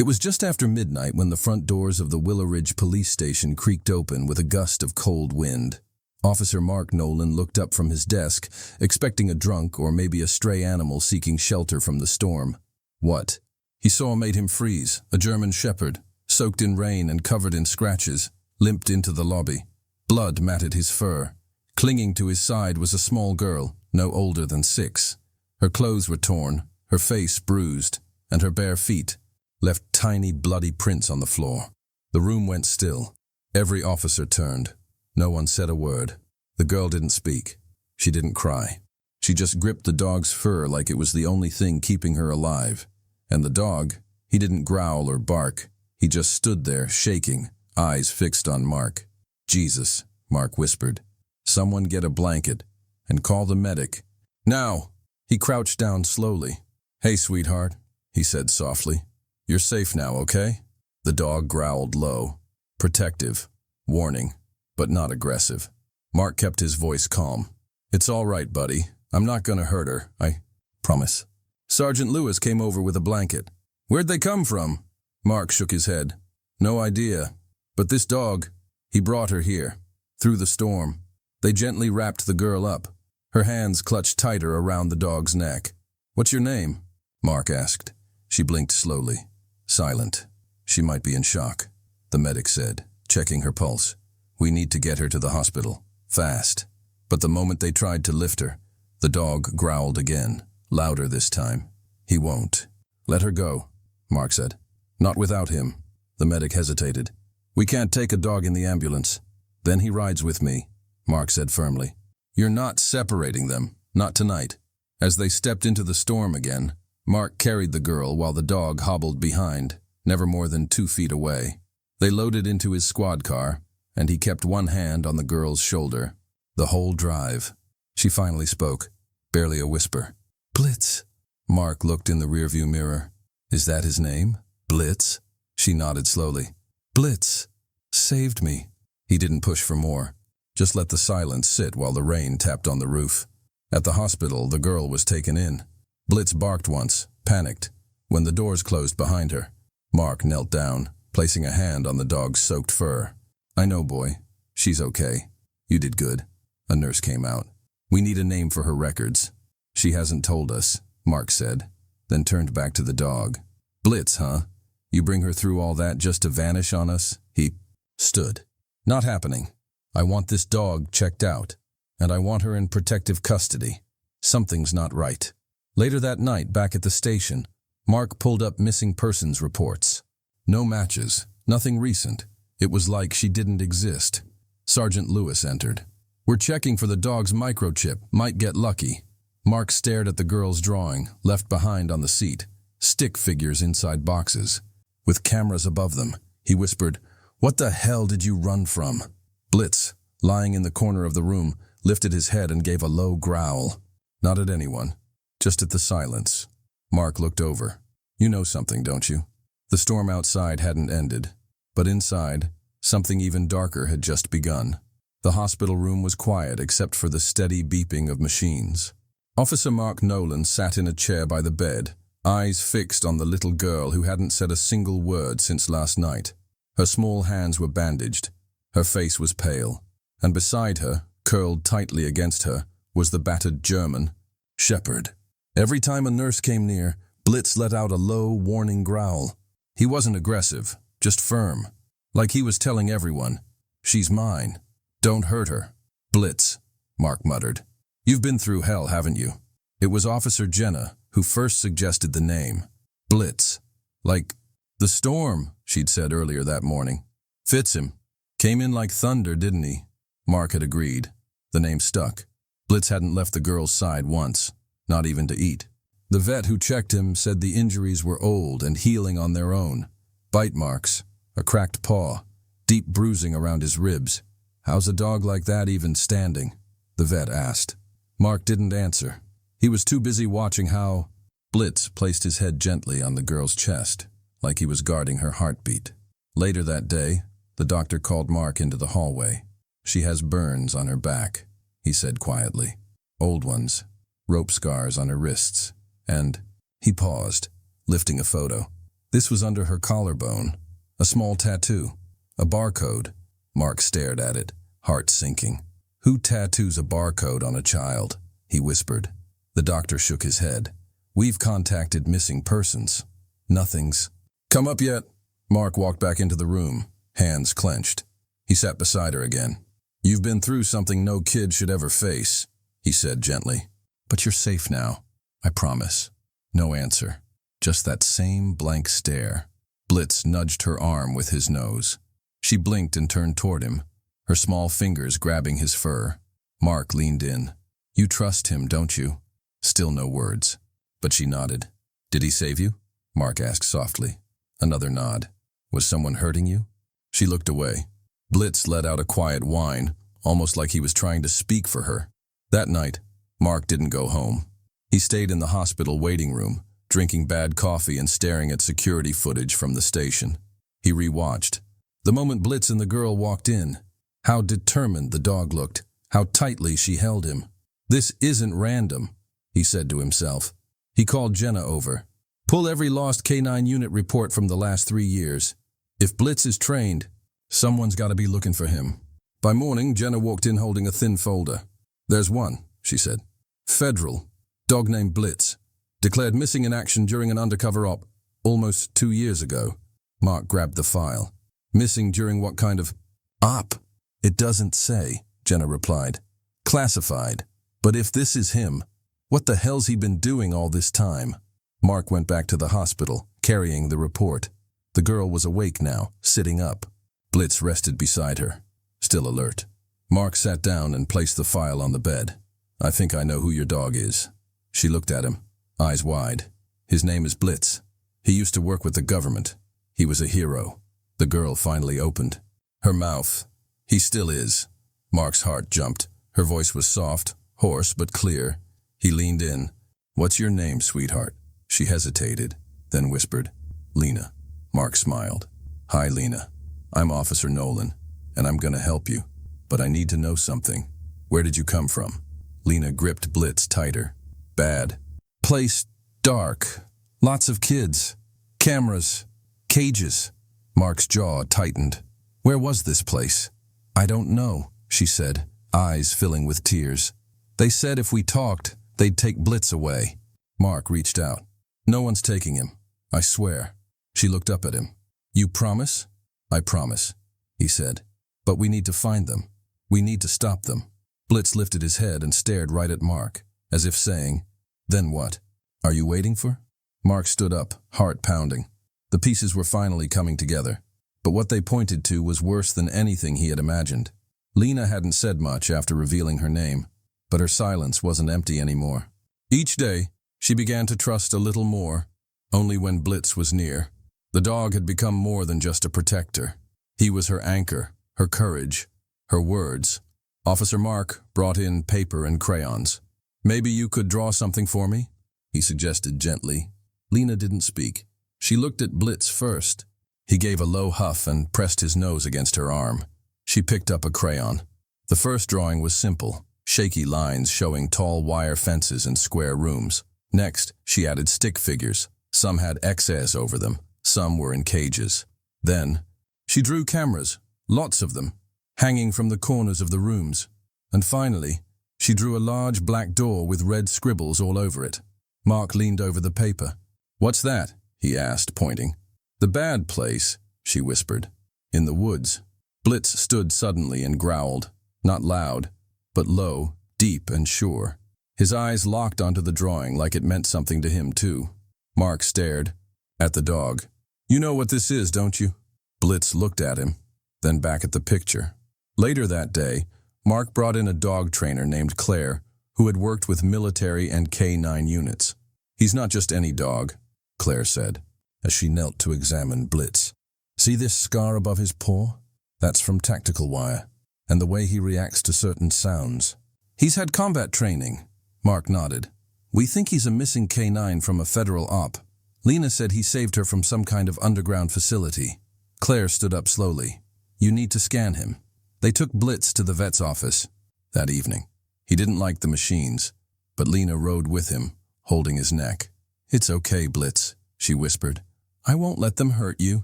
It was just after midnight when the front doors of the Willow Ridge police station creaked open with a gust of cold wind. Officer Mark Nolan looked up from his desk, expecting a drunk or maybe a stray animal seeking shelter from the storm. What? He saw made him freeze. A German shepherd, soaked in rain and covered in scratches, limped into the lobby. Blood matted his fur. Clinging to his side was a small girl, no older than 6. Her clothes were torn, her face bruised, and her bare feet left tiny bloody prints on the floor. The room went still. Every officer turned. No one said a word. The girl didn't speak. She didn't cry. She just gripped the dog's fur like it was the only thing keeping her alive. And the dog, he didn't growl or bark. He just stood there, shaking, eyes fixed on Mark. "Jesus," Mark whispered. "Someone get a blanket and call the medic. Now!" He crouched down slowly. "Hey, sweetheart," he said softly. "You're safe now, okay?" The dog growled low, protective, warning, but not aggressive. Mark kept his voice calm. "It's all right, buddy. I'm not gonna hurt her, I promise." Sergeant Lewis came over with a blanket. "Where'd they come from?" Mark shook his head. "No idea. But this dog, he brought her here, through the storm." They gently wrapped the girl up. Her hands clutched tighter around the dog's neck. "What's your name?" Mark asked. She blinked slowly, silent. "She might be in shock," the medic said, checking her pulse. "We need to get her to the hospital, fast." But the moment they tried to lift her, the dog growled again, louder this time. "He won't." "Let her go," Mark said. "Not without him." The medic hesitated. "We can't take a dog in the ambulance." "Then he rides with me," Mark said firmly. "You're not separating them, not tonight." As they stepped into the storm again, Mark carried the girl while the dog hobbled behind, never more than 2 feet away. They loaded into his squad car, and he kept one hand on the girl's shoulder. The whole drive. She finally spoke, barely a whisper. "Blitz." Mark looked in the rearview mirror. "Is that his name? Blitz?" She nodded slowly. "Blitz saved me." He didn't push for more, just let the silence sit while the rain tapped on the roof. At the hospital, the girl was taken in. Blitz barked once, panicked, when the doors closed behind her. Mark knelt down, placing a hand on the dog's soaked fur. "I know, boy. She's okay. You did good." A nurse came out. "We need a name for her records." "She hasn't told us," Mark said, then turned back to the dog. "Blitz, huh? You bring her through all that just to vanish on us?" He stood. "Not happening. I want this dog checked out, and I want her in protective custody. Something's not right." Later that night, back at the station, Mark pulled up missing persons reports. No matches, nothing recent. It was like she didn't exist. Sergeant Lewis entered. "We're checking for the dog's microchip. Might get lucky." Mark stared at the girl's drawing, left behind on the seat. Stick figures inside boxes. With cameras above them, he whispered, "What the hell did you run from?" Blitz, lying in the corner of the room, lifted his head and gave a low growl. Not at anyone, just at the silence. Mark looked over. "You know something, don't you?" The storm outside hadn't ended, but inside, something even darker had just begun. The hospital room was quiet except for the steady beeping of machines. Officer Mark Nolan sat in a chair by the bed, eyes fixed on the little girl who hadn't said a single word since last night. Her small hands were bandaged. Her face was pale. And beside her, curled tightly against her, was the battered German shepherd. Every time a nurse came near, Blitz let out a low, warning growl. He wasn't aggressive, just firm. Like he was telling everyone, "She's mine. Don't hurt her." "Blitz," Mark muttered. "You've been through hell, haven't you?" It was Officer Jenna who first suggested the name. Blitz. Like the storm, she'd said earlier that morning. Fits him. Came in like thunder, didn't he? Mark had agreed. The name stuck. Blitz hadn't left the girl's side once, not even to eat. The vet who checked him said the injuries were old and healing on their own. Bite marks, a cracked paw, deep bruising around his ribs. "How's a dog like that even standing?" the vet asked. Mark didn't answer. He was too busy watching how Blitz placed his head gently on the girl's chest, like he was guarding her heartbeat. Later that day, the doctor called Mark into the hallway. "She has burns on her back," he said quietly. "Old ones, rope scars on her wrists, and..." He paused, lifting a photo. This was under her collarbone. A small tattoo. A barcode. Mark stared at it, heart sinking. Who tattoos a barcode on a child? He whispered. The doctor shook his head. We've contacted missing persons. Nothing's. Come up yet? Mark walked back into the room, hands clenched. He sat beside her again. You've been through something no kid should ever face, he said gently. But you're safe now, I promise. No answer. Just that same blank stare. Blitz nudged her arm with his nose. She blinked and turned toward him, her small fingers grabbing his fur. Mark leaned in. You trust him, don't you? Still no words. But she nodded. Did he save you? Mark asked softly. Another nod. Was someone hurting you? She looked away. Blitz let out a quiet whine, almost like he was trying to speak for her. That night, Mark didn't go home. He stayed in the hospital waiting room, drinking bad coffee and staring at security footage from the station. He rewatched. The moment Blitz and the girl walked in, how determined the dog looked, how tightly she held him. This isn't random, he said to himself. He called Jenna over. Pull every lost K9 unit report from the last 3 years. If Blitz is trained, someone's got to be looking for him. By morning, Jenna walked in holding a thin folder. There's one, she said. Federal. Dog named Blitz. Declared missing in action during an undercover op, almost 2 years ago. Mark grabbed the file. Missing during what kind of op? It doesn't say, Jenna replied. Classified. But if this is him, what the hell's he been doing all this time? Mark went back to the hospital, carrying the report. The girl was awake now, sitting up. Blitz rested beside her, still alert. Mark sat down and placed the file on the bed. I think I know who your dog is. She looked at him, eyes wide. His name is Blitz. He used to work with the government. He was a hero. The girl finally opened. Her mouth. He still is. Mark's heart jumped. Her voice was soft, hoarse but clear. He leaned in. What's your name, sweetheart? She hesitated, then whispered, Lena. Mark smiled. Hi, Lena. I'm Officer Nolan, and I'm gonna help you. But I need to know something. Where did you come from? Lena gripped Blitz tighter. Bad. Place dark. Lots of kids. Cameras. Cages. Mark's jaw tightened. Where was this place? I don't know, she said, eyes filling with tears. They said if we talked, they'd take Blitz away. Mark reached out. No one's taking him. I swear. She looked up at him. You promise? I promise, he said. But we need to find them. We need to stop them. Blitz lifted his head and stared right at Mark, as if saying, Then what? Are you waiting for? Mark stood up, heart pounding. The pieces were finally coming together. But what they pointed to was worse than anything he had imagined. Lena hadn't said much after revealing her name, but her silence wasn't empty anymore. Each day, she began to trust a little more, only when Blitz was near. The dog had become more than just a protector. He was her anchor, her courage, her words. Officer Mark brought in paper and crayons. Maybe you could draw something for me? He suggested gently. Lena didn't speak. She looked at Blitz first. He gave a low huff and pressed his nose against her arm. She picked up a crayon. The first drawing was simple, shaky lines showing tall wire fences and square rooms. Next, she added stick figures. Some had excess over them. Some were in cages. Then, she drew cameras, lots of them, hanging from the corners of the rooms. And finally, she drew a large black door with red scribbles all over it. Mark leaned over the paper. What's that? He asked, pointing. The bad place, she whispered. In the woods. Blitz stood suddenly and growled, not loud, but low, deep and sure. His eyes locked onto the drawing like it meant something to him too. Mark stared at the dog. You know what this is, don't you? Blitz looked at him, then back at the picture. Later that day, Mark brought in a dog trainer named Claire, who had worked with military and K9 units. He's not just any dog, Claire said, as she knelt to examine Blitz. See this scar above his paw? That's from tactical wire, and the way he reacts to certain sounds. He's had combat training, Mark nodded. We think he's a missing K9 from a federal op. Lena said he saved her from some kind of underground facility. Claire stood up slowly. You need to scan him. They took Blitz to the vet's office that evening. He didn't like the machines, but Lena rode with him, holding his neck. It's okay, Blitz, she whispered. I won't let them hurt you.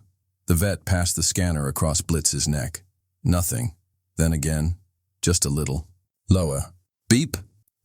The vet passed the scanner across Blitz's neck. Nothing. Then again, just a little. Lower. Beep.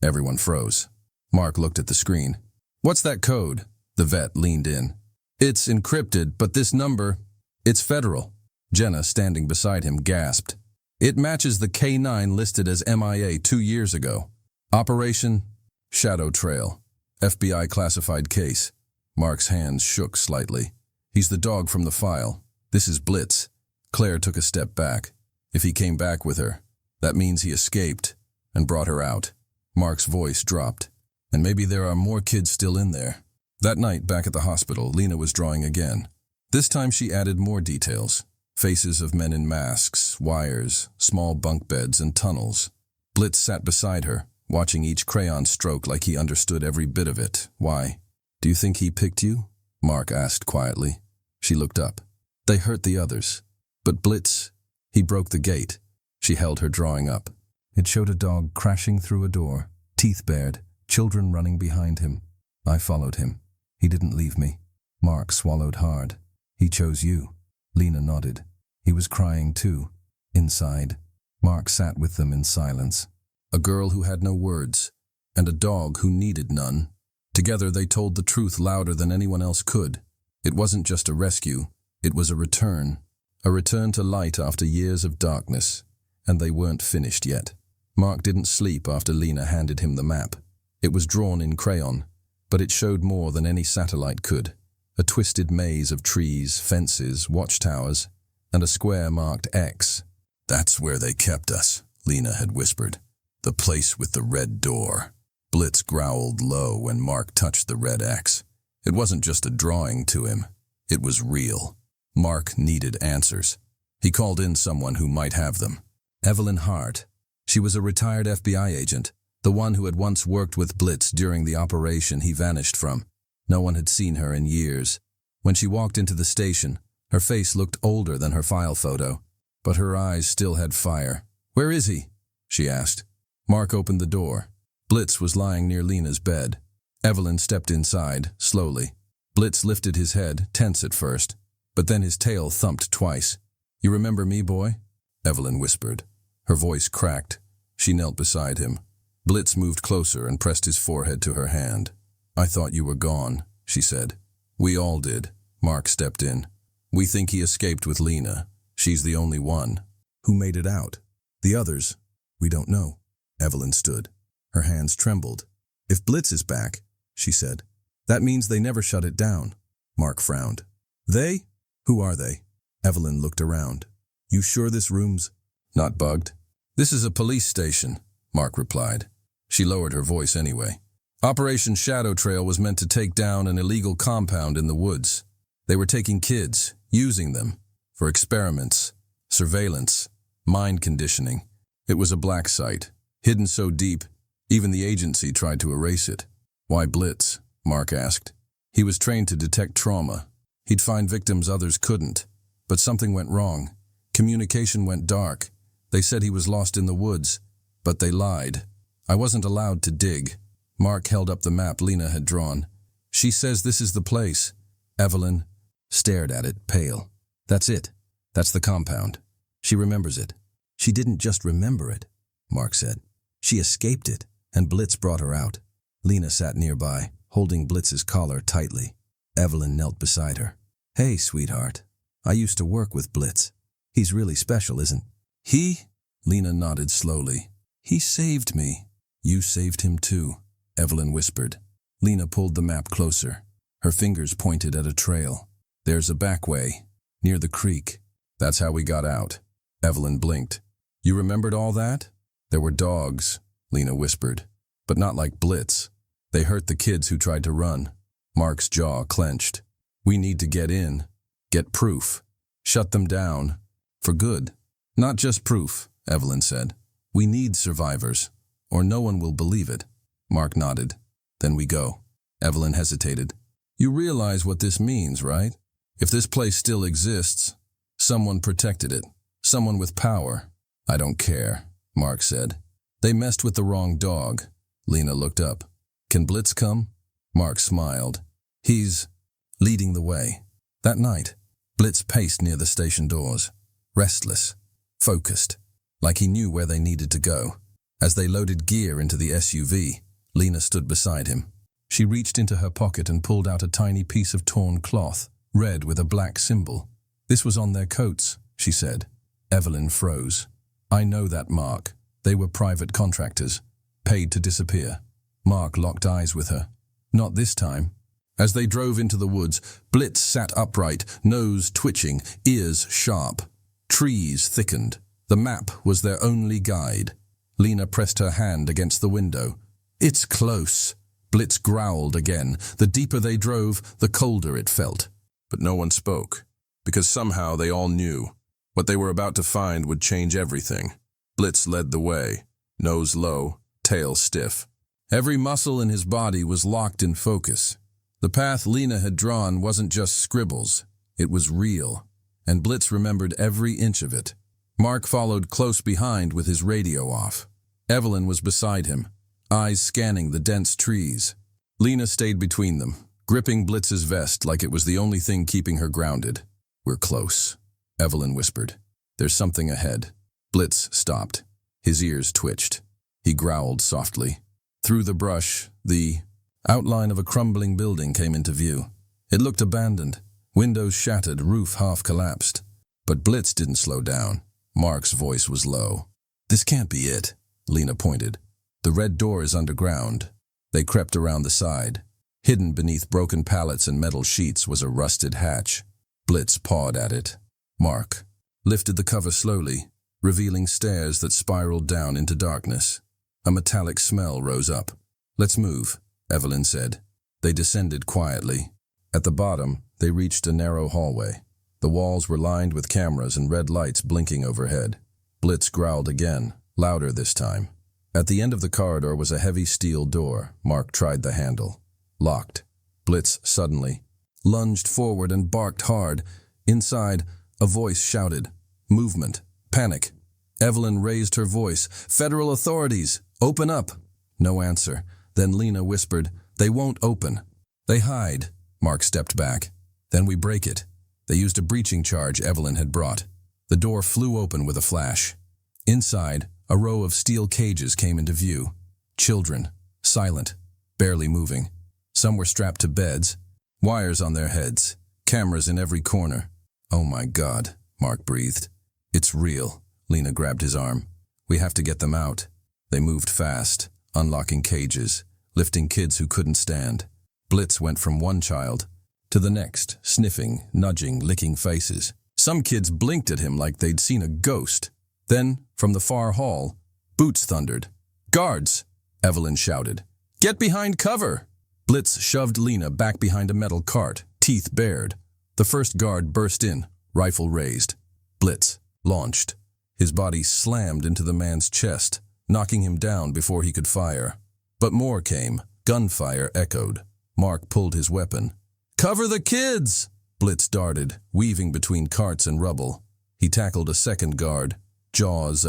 Everyone froze. Mark looked at the screen. What's that code? The vet leaned in. It's encrypted, but this number, it's federal. Jenna, standing beside him, gasped. It matches the K9 listed as MIA 2 years ago. Operation Shadow Trail. FBI classified case. Mark's hands shook slightly. He's the dog from the file. This is Blitz. Claire took a step back. If he came back with her, that means he escaped and brought her out. Mark's voice dropped. And maybe there are more kids still in there. That night, back at the hospital, Lena was drawing again. This time she added more details. Faces of men in masks, wires, small bunk beds, and tunnels. Blitz sat beside her, watching each crayon stroke like he understood every bit of it. Why? Do you think he picked you? Mark asked quietly. She looked up. They hurt the others. But Blitz, he broke the gate. She held her drawing up. It showed a dog crashing through a door, teeth bared, children running behind him. I followed him. He didn't leave me. Mark swallowed hard. He chose you. Lena nodded. He was crying too. Inside. Mark sat with them in silence. A girl who had no words, and a dog who needed none. Together they told the truth louder than anyone else could. It wasn't just a rescue, it was a return. A return to light after years of darkness. And they weren't finished yet. Mark didn't sleep after Lena handed him the map. It was drawn in crayon, but it showed more than any satellite could. A twisted maze of trees, fences, watchtowers, and a square marked X. That's where they kept us, Lena had whispered. The place with the red door. Blitz growled low when Mark touched the red X. It wasn't just a drawing to him. It was real. Mark needed answers. He called in someone who might have them. Evelyn Hart. She was a retired FBI agent, the one who had once worked with Blitz during the operation he vanished from. No one had seen her in years. When she walked into the station, her face looked older than her file photo, but her eyes still had fire. Where is he? She asked. Mark opened the door. Blitz was lying near Lena's bed. Evelyn stepped inside, slowly. Blitz lifted his head, tense at first, but then his tail thumped twice. You remember me, boy? Evelyn whispered. Her voice cracked. She knelt beside him. Blitz moved closer and pressed his forehead to her hand. I thought you were gone, she said. We all did. Mark stepped in. We think he escaped with Lena. She's the only one. Who made it out? The others? We don't know. Evelyn stood. Her hands trembled. If Blitz is back, she said, that means they never shut it down. Mark frowned. They? Who are they? Evelyn looked around. You sure this room's not bugged? This is a police station, Mark replied. She lowered her voice anyway. Operation Shadow Trail was meant to take down an illegal compound in the woods. They were taking kids, using them, for experiments, surveillance, mind conditioning. It was a black site, hidden so deep, even the agency tried to erase it. Why Blitz? Mark asked. He was trained to detect trauma. He'd find victims others couldn't. But something went wrong. Communication went dark. They said he was lost in the woods, but they lied. I wasn't allowed to dig. Mark held up the map Lena had drawn. She says this is the place. Evelyn stared at it, pale. That's it. That's the compound. She remembers it. She didn't just remember it, Mark said. She escaped it, and Blitz brought her out. Lena sat nearby, holding Blitz's collar tightly. Evelyn knelt beside her. Hey, sweetheart. I used to work with Blitz. He's really special, isn't he? Lena nodded slowly. He saved me. You saved him too, Evelyn whispered. Lena pulled the map closer. Her fingers pointed at a trail. There's a back way, near the creek. That's how we got out. Evelyn blinked. You remembered all that? There were dogs, Lena whispered, but not like Blitz. They hurt the kids who tried to run. Mark's jaw clenched. We need to get in, get proof, shut them down, for good. Not just proof, Evelyn said. We need survivors, or no one will believe it. Mark nodded. Then we go. Evelyn hesitated. You realize what this means, right? If this place still exists, someone protected it, someone with power. I don't care, Mark said. They messed with the wrong dog. Lena looked up. Can Blitz come? Mark smiled. He's leading the way. That night, Blitz paced near the station doors, restless, focused, like he knew where they needed to go. As they loaded gear into the SUV, Lena stood beside him. She reached into her pocket and pulled out a tiny piece of torn cloth, red with a black symbol. "This was on their coats," she said. Evelyn froze. "I know that, Mark. They were private contractors, paid to disappear." Mark locked eyes with her. "Not this time." As they drove into the woods, Blitz sat upright, nose twitching, ears sharp. Trees thickened. The map was their only guide. Lena pressed her hand against the window. "It's close." Blitz growled again. The deeper they drove, the colder it felt. But no one spoke, because somehow they all knew. What they were about to find would change everything. Blitz led the way, nose low, tail stiff. Every muscle in his body was locked in focus. The path Lena had drawn wasn't just scribbles. It was real, and Blitz remembered every inch of it. Mark followed close behind with his radio off. Evelyn was beside him, eyes scanning the dense trees. Lena stayed between them, gripping Blitz's vest like it was the only thing keeping her grounded. "We're close," Evelyn whispered. "There's something ahead." Blitz stopped. His ears twitched. He growled softly. Through the brush, the outline of a crumbling building came into view. It looked abandoned, windows shattered, roof half collapsed. But Blitz didn't slow down. Mark's voice was low. "This can't be it," Lena pointed. "The red door is underground." They crept around the side. Hidden beneath broken pallets and metal sheets was a rusted hatch. Blitz pawed at it. Mark lifted the cover slowly, revealing stairs that spiraled down into darkness. A metallic smell rose up. "Let's move," Evelyn said. They descended quietly. At the bottom, they reached a narrow hallway. The walls were lined with cameras and red lights blinking overhead. Blitz growled again, louder this time. At the end of the corridor was a heavy steel door. Mark tried the handle. Locked. Blitz suddenly lunged forward and barked hard. Inside, a voice shouted. Movement. Panic. Evelyn raised her voice. "Federal authorities! Open up!" No answer. Then Lena whispered, "They won't open." "They hide." Mark stepped back. "Then we break it." They used a breaching charge Evelyn had brought. The door flew open with a flash. Inside, a row of steel cages came into view. Children, silent, barely moving. Some were strapped to beds, wires on their heads, cameras in every corner. "Oh my God," Mark breathed. "It's real." Lena grabbed his arm. "We have to get them out." They moved fast, unlocking cages, lifting kids who couldn't stand. Blitz went from one child to the next, sniffing, nudging, licking faces. Some kids blinked at him like they'd seen a ghost. Then, from the far hall, boots thundered. "Guards!" Evelyn shouted. "Get behind cover!" Blitz shoved Lena back behind a metal cart, teeth bared. The first guard burst in, rifle raised. Blitz launched. His body slammed into the man's chest, knocking him down before he could fire. But more came. Gunfire echoed. Mark pulled his weapon. "Cover the kids!" Blitz darted, weaving between carts and rubble. He tackled a second guard, jaws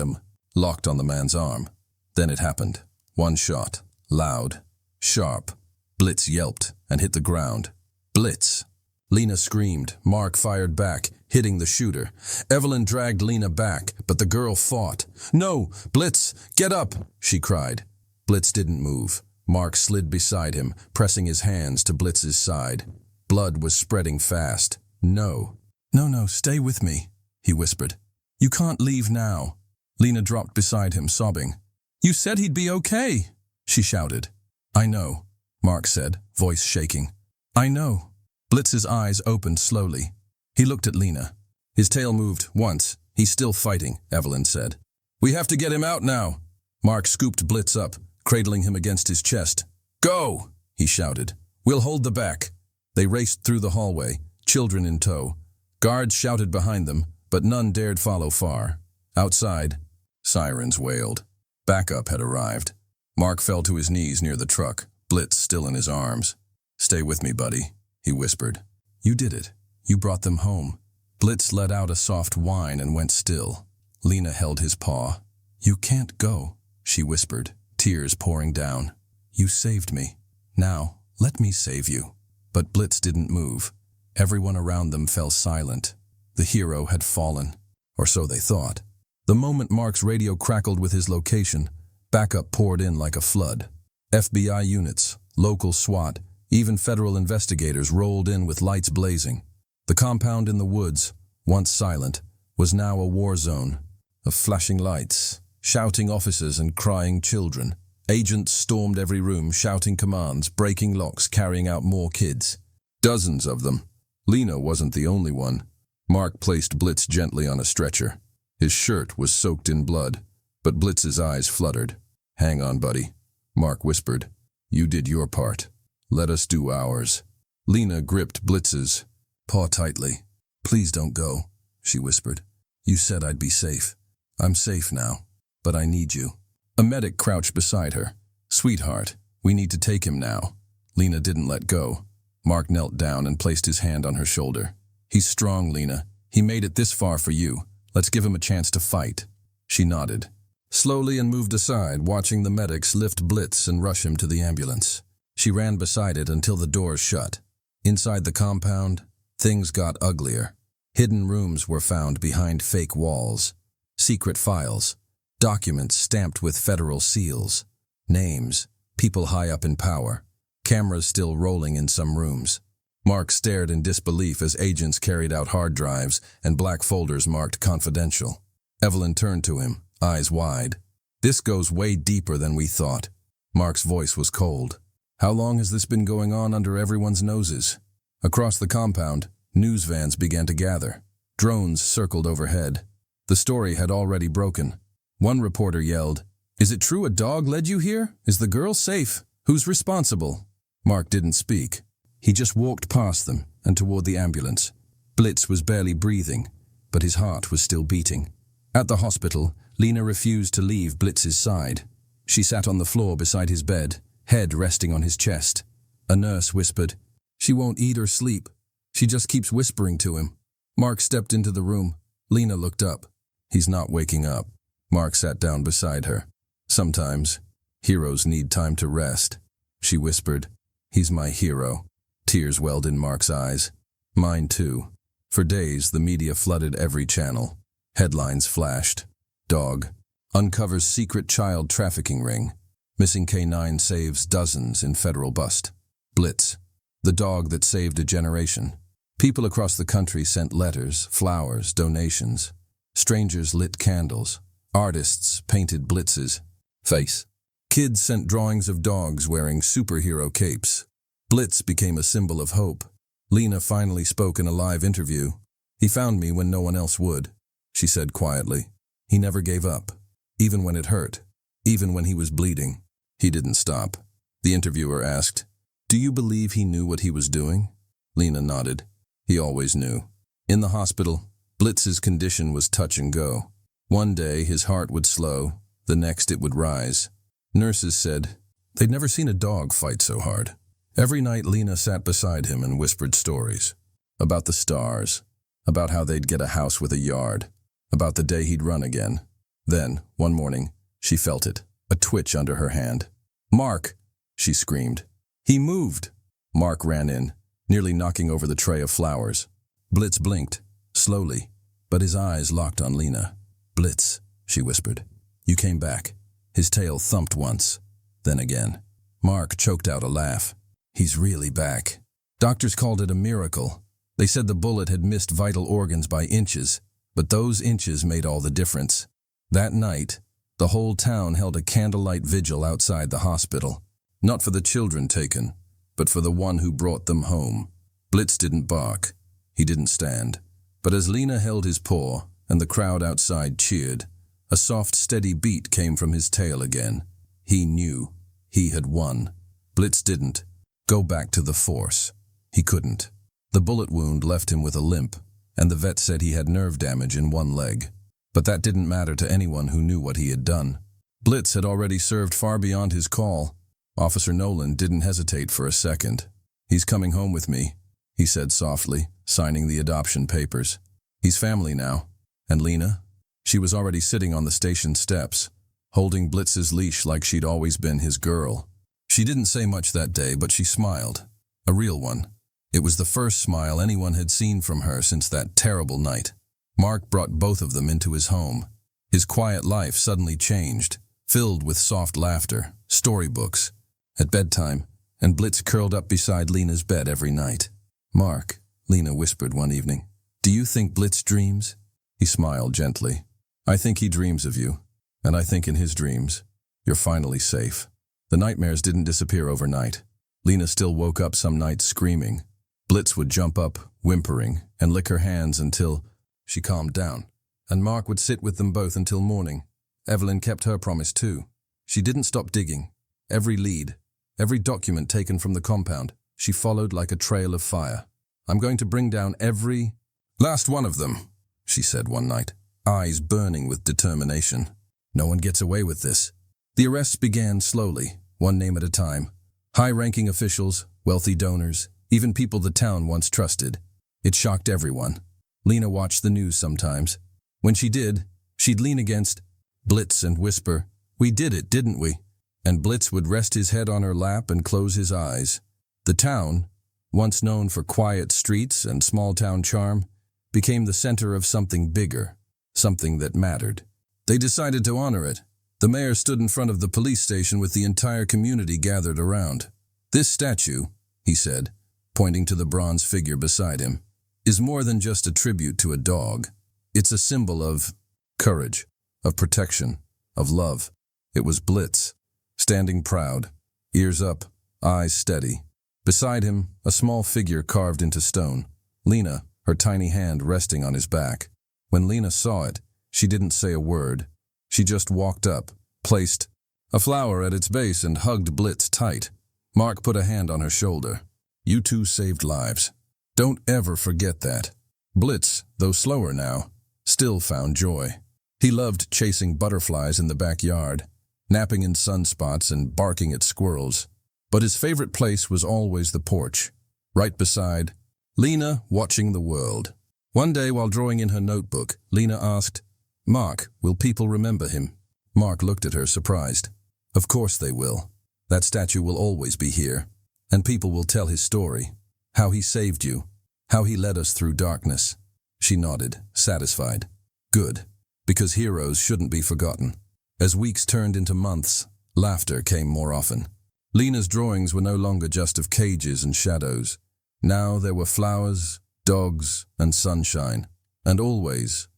locked on the man's arm. Then it happened. One shot, loud, sharp. Blitz yelped and hit the ground. "Blitz!" Lena screamed. Mark fired back, hitting the shooter. Evelyn dragged Lena back, but the girl fought. "No! Blitz! Get up!" she cried. Blitz didn't move. Mark slid beside him, pressing his hands to Blitz's side. Blood was spreading fast. "No. No, stay with me," he whispered. "You can't leave now." Lena dropped beside him, sobbing. "You said he'd be okay," she shouted. "I know," Mark said, voice shaking. "I know." Blitz's eyes opened slowly. He looked at Lena. His tail moved once. "He's still fighting," Evelyn said. "We have to get him out now." Mark scooped Blitz up, cradling him against his chest. "Go!" he shouted. "We'll hold the back." They raced through the hallway, children in tow. Guards shouted behind them, but none dared follow far. Outside, sirens wailed. Backup had arrived. Mark fell to his knees near the truck, Blitz still in his arms. "Stay with me, buddy," he whispered. "You did it. You brought them home." Blitz let out a soft whine and went still. Lena held his paw. "You can't go," she whispered, tears pouring down. "You saved me. Now, let me save you." But Blitz didn't move. Everyone around them fell silent. The hero had fallen, or so they thought. The moment Mark's radio crackled with his location, backup poured in like a flood. FBI units, local SWAT, even federal investigators rolled in with lights blazing. The compound in the woods, once silent, was now a war zone of flashing lights, shouting officers and crying children. Agents stormed every room, shouting commands, breaking locks, carrying out more kids. Dozens of them. Lena wasn't the only one. Mark placed Blitz gently on a stretcher. His shirt was soaked in blood, but Blitz's eyes fluttered. "Hang on, buddy," Mark whispered. "You did your part. Let us do ours." Lena gripped Blitz's paw tightly. "Please don't go," she whispered. "You said I'd be safe. I'm safe now, but I need you." A medic crouched beside her. "Sweetheart, we need to take him now." Lena didn't let go. Mark knelt down and placed his hand on her shoulder. "He's strong, Lena. He made it this far for you. Let's give him a chance to fight." She nodded, slowly, and moved aside, watching the medics lift Blitz and rush him to the ambulance. She ran beside it until the doors shut. Inside the compound, things got uglier. Hidden rooms were found behind fake walls. Secret files, documents stamped with federal seals, names, people high up in power, cameras still rolling in some rooms. Mark stared in disbelief as agents carried out hard drives and black folders marked confidential. Evelyn turned to him, eyes wide. "This goes way deeper than we thought." Mark's voice was cold. "How long has this been going on under everyone's noses?" Across the compound, news vans began to gather. Drones circled overhead. The story had already broken. One reporter yelled, "Is it true a dog led you here? Is the girl safe? Who's responsible?" Mark didn't speak. He just walked past them and toward the ambulance. Blitz was barely breathing, but his heart was still beating. At the hospital, Lena refused to leave Blitz's side. She sat on the floor beside his bed, head resting on his chest. A nurse whispered, "She won't eat or sleep. She just keeps whispering to him." Mark stepped into the room. Lena looked up. "He's not waking up." Mark sat down beside her. "Sometimes, heroes need time to rest," she whispered. "He's my hero." Tears welled in Mark's eyes. Mine too. For days, the media flooded every channel. Headlines flashed. Dog uncovers secret child trafficking ring. Missing K9 saves dozens in federal bust. Blitz, the dog that saved a generation. People across the country sent letters, flowers, donations. Strangers lit candles. Artists painted Blitz's face. Kids sent drawings of dogs wearing superhero capes. Blitz became a symbol of hope. Lena finally spoke in a live interview. "He found me when no one else would," she said quietly. "He never gave up. Even when it hurt. Even when he was bleeding. He didn't stop." The interviewer asked, "Do you believe he knew what he was doing?" Lena nodded. "He always knew." In the hospital, Blitz's condition was touch and go. One day his heart would slow, the next it would rise. Nurses said they'd never seen a dog fight so hard. Every night Lena sat beside him and whispered stories. About the stars, about how they'd get a house with a yard, about the day he'd run again. Then, one morning, she felt it, a twitch under her hand. "Mark!" she screamed. "He moved!" Mark ran in, nearly knocking over the tray of flowers. Blitz blinked, slowly, but his eyes locked on Lena. "Blitz," she whispered. "You came back." His tail thumped once, then again. Mark choked out a laugh. "He's really back." Doctors called it a miracle. They said the bullet had missed vital organs by inches, but those inches made all the difference. That night, the whole town held a candlelight vigil outside the hospital. Not for the children taken, but for the one who brought them home. Blitz didn't bark. He didn't stand. But as Lena held his paw and the crowd outside cheered, a soft, steady beat came from his tail again. He knew. He had won. Blitz didn't go back to the force. He couldn't. The bullet wound left him with a limp, and the vet said he had nerve damage in one leg. But that didn't matter to anyone who knew what he had done. Blitz had already served far beyond his call. Officer Nolan didn't hesitate for a second. "He's coming home with me," he said softly, signing the adoption papers. "He's family now." And Lena? She was already sitting on the station steps, holding Blitz's leash like she'd always been his girl. She didn't say much that day, but she smiled. A real one. It was the first smile anyone had seen from her since that terrible night. Mark brought both of them into his home. His quiet life suddenly changed, filled with soft laughter, storybooks, at bedtime, and Blitz curled up beside Lena's bed every night. "Mark," Lena whispered one evening, "do you think Blitz dreams?" He smiled gently. "I think he dreams of you, and I think in his dreams, you're finally safe." The nightmares didn't disappear overnight. Lena still woke up some nights screaming. Blitz would jump up, whimpering, and lick her hands until she calmed down. And Mark would sit with them both until morning. Evelyn kept her promise too. She didn't stop digging. Every lead, every document taken from the compound, she followed like a trail of fire. "I'm going to bring down every last one of them," she said one night, eyes burning with determination. "No one gets away with this." The arrests began slowly, one name at a time. High-ranking officials, wealthy donors, even people the town once trusted. It shocked everyone. Lena watched the news sometimes. When she did, she'd lean against Blitz and whisper, "We did it, didn't we?" And Blitz would rest his head on her lap and close his eyes. The town, once known for quiet streets and small-town charm, became the center of something bigger, something that mattered. They decided to honor it. The mayor stood in front of the police station with the entire community gathered around. "This statue," he said, pointing to the bronze figure beside him, "is more than just a tribute to a dog. It's a symbol of courage, of protection, of love." It was Blitz, standing proud, ears up, eyes steady. Beside him, a small figure carved into stone. Lena, her tiny hand resting on his back. When Lena saw it, she didn't say a word. She just walked up, placed a flower at its base and hugged Blitz tight. Mark put a hand on her shoulder. "You two saved lives. Don't ever forget that." Blitz, though slower now, still found joy. He loved chasing butterflies in the backyard, napping in sunspots and barking at squirrels. But his favorite place was always the porch, right beside Lena, watching the world. One day while drawing in her notebook, Lena asked, "Mark, will people remember him?" Mark looked at her, surprised. "Of course they will. That statue will always be here, and people will tell his story. How he saved you, how he led us through darkness." She nodded, satisfied. "Good, because heroes shouldn't be forgotten." As weeks turned into months, laughter came more often. Lena's drawings were no longer just of cages and shadows. Now there were flowers, dogs, and sunshine, and always,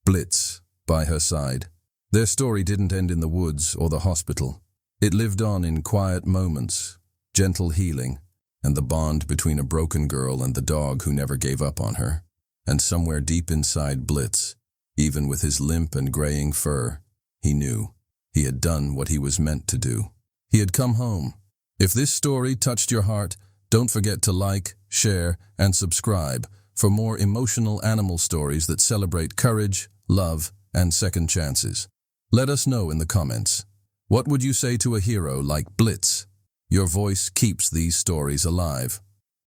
Blitz by her side. Their story didn't end in the woods or the hospital. It lived on in quiet moments, gentle healing, and the bond between a broken girl and the dog who never gave up on her. And somewhere deep inside Blitz, even with his limp and graying fur, he knew he had done what he was meant to do. He had come home. If this story touched your heart, don't forget to like, share, and subscribe for more emotional animal stories that celebrate courage, love, and second chances. Let us know in the comments. What would you say to a hero like Blitz? Your voice keeps these stories alive.